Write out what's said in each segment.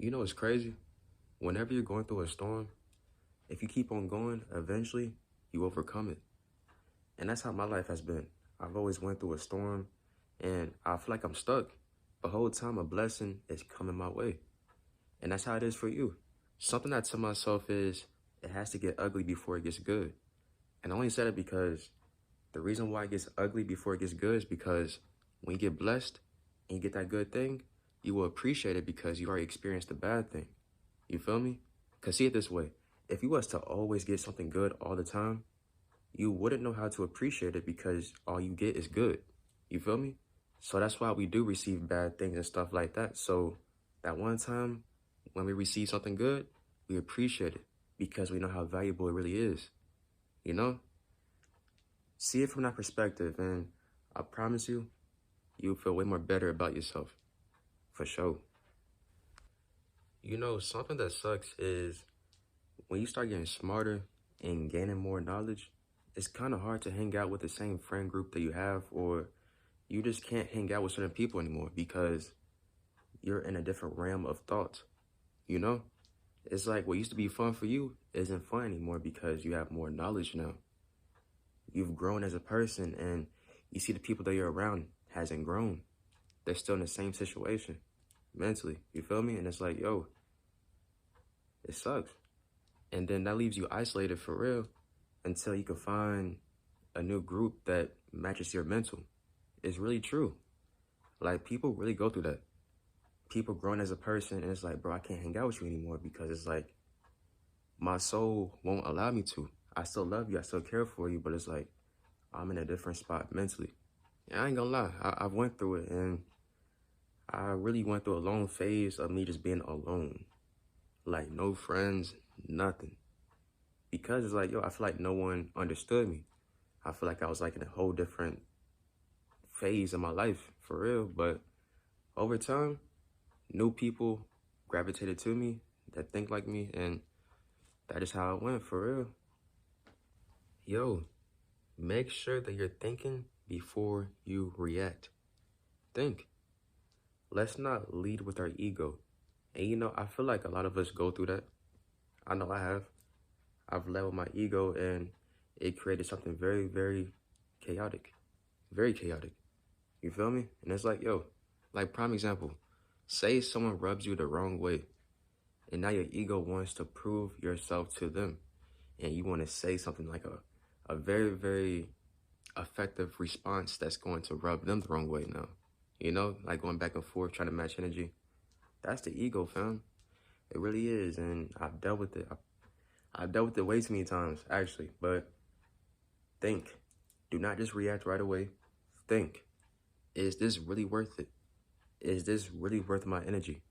You know what's crazy? Whenever you're going through a storm, if you keep on going, eventually you overcome it. And that's how my life has been. I've always went through a storm and I feel like I'm stuck. The whole time a blessing is coming my way. And that's how it is for you. Something I tell myself is it has to get ugly before it gets good. And I only said it because the reason why it gets ugly before it gets good is because when you get blessed and you get that good thing, you will appreciate it because you already experienced the bad thing. You feel me? Because see it this way. If you was to always get something good all the time, you wouldn't know how to appreciate it because all you get is good. You feel me? So that's why we do receive bad things and stuff like that. So that one time when we receive something good, we appreciate it because we know how valuable it really is. You know? See it from that perspective and I promise you, you'll feel way more better about yourself. For sure. You know, something that sucks is when you start getting smarter and gaining more knowledge, it's kind of hard to hang out with the same friend group that you have, or you just can't hang out with certain people anymore because you're in a different realm of thought. You know? It's like what used to be fun for you isn't fun anymore because you have more knowledge now. You've grown as a person and you see the people that you're around hasn't grown. They're still in the same situation mentally. You feel me? And it's like, yo, it sucks. And then that leaves you isolated for real until you can find a new group that matches your mental. It's really true. Like, people really go through that. People growing as a person, and it's like, bro, I can't hang out with you anymore because it's like, my soul won't allow me to. I still love you, I still care for you, but it's like, I'm in a different spot mentally. And I ain't gonna lie, I've went through it, and I really went through a long phase of me just being alone. Like, no friends, nothing. Because it's like, yo, I feel like no one understood me. I feel like I was like in a whole different phase of my life, for real. But over time, new people gravitated to me that think like me, and that is how it went, for real. Yo, make sure that you're thinking before you react. Think. Let's not lead with our ego. And you know, I feel like a lot of us go through that. I know I have. I've led with my ego and it created something very, very chaotic. Very chaotic. You feel me? And it's like, yo, like prime example, say someone rubs you the wrong way and now your ego wants to prove yourself to them. And you want to say something like a very, very effective response that's going to rub them the wrong way now. You know, like going back and forth, trying to match energy. That's the ego, fam. It really is, and I've dealt with it. I've dealt with it way too many times, actually, but think. Do not just react right away. Think. Is this really worth it? Is this really worth my energy?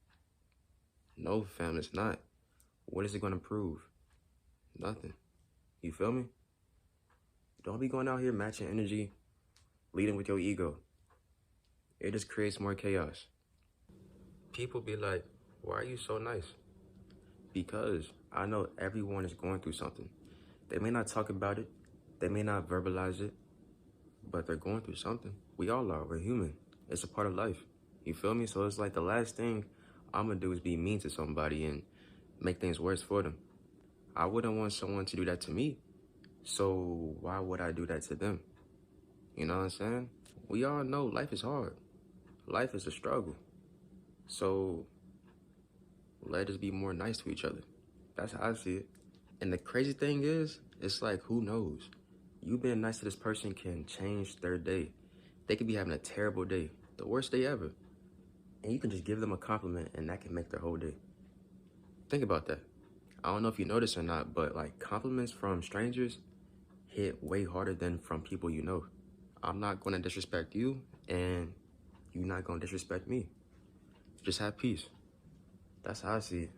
No, fam, it's not. What is it going to prove? Nothing. You feel me? Don't be going out here matching energy, leading with your ego. It just creates more chaos. People be like, why are you so nice? Because I know everyone is going through something. They may not talk about it, they may not verbalize it, but they're going through something. We all are, we're human. It's a part of life. You feel me? So it's like the last thing I'm gonna do is be mean to somebody and make things worse for them. I wouldn't want someone to do that to me, so why would I do that to them? You know what I'm saying? We all know life is hard. Life is a struggle. So let us be more nice to each other. That's how I see it. And the crazy thing is, it's like, who knows? You being nice to this person can change their day. They could be having a terrible day, the worst day ever. And you can just give them a compliment and that can make their whole day. Think about that. I don't know if you notice or not, but like compliments from strangers hit way harder than from people you know. I'm not gonna disrespect you and you're not gonna disrespect me. Just have peace. That's how I see it.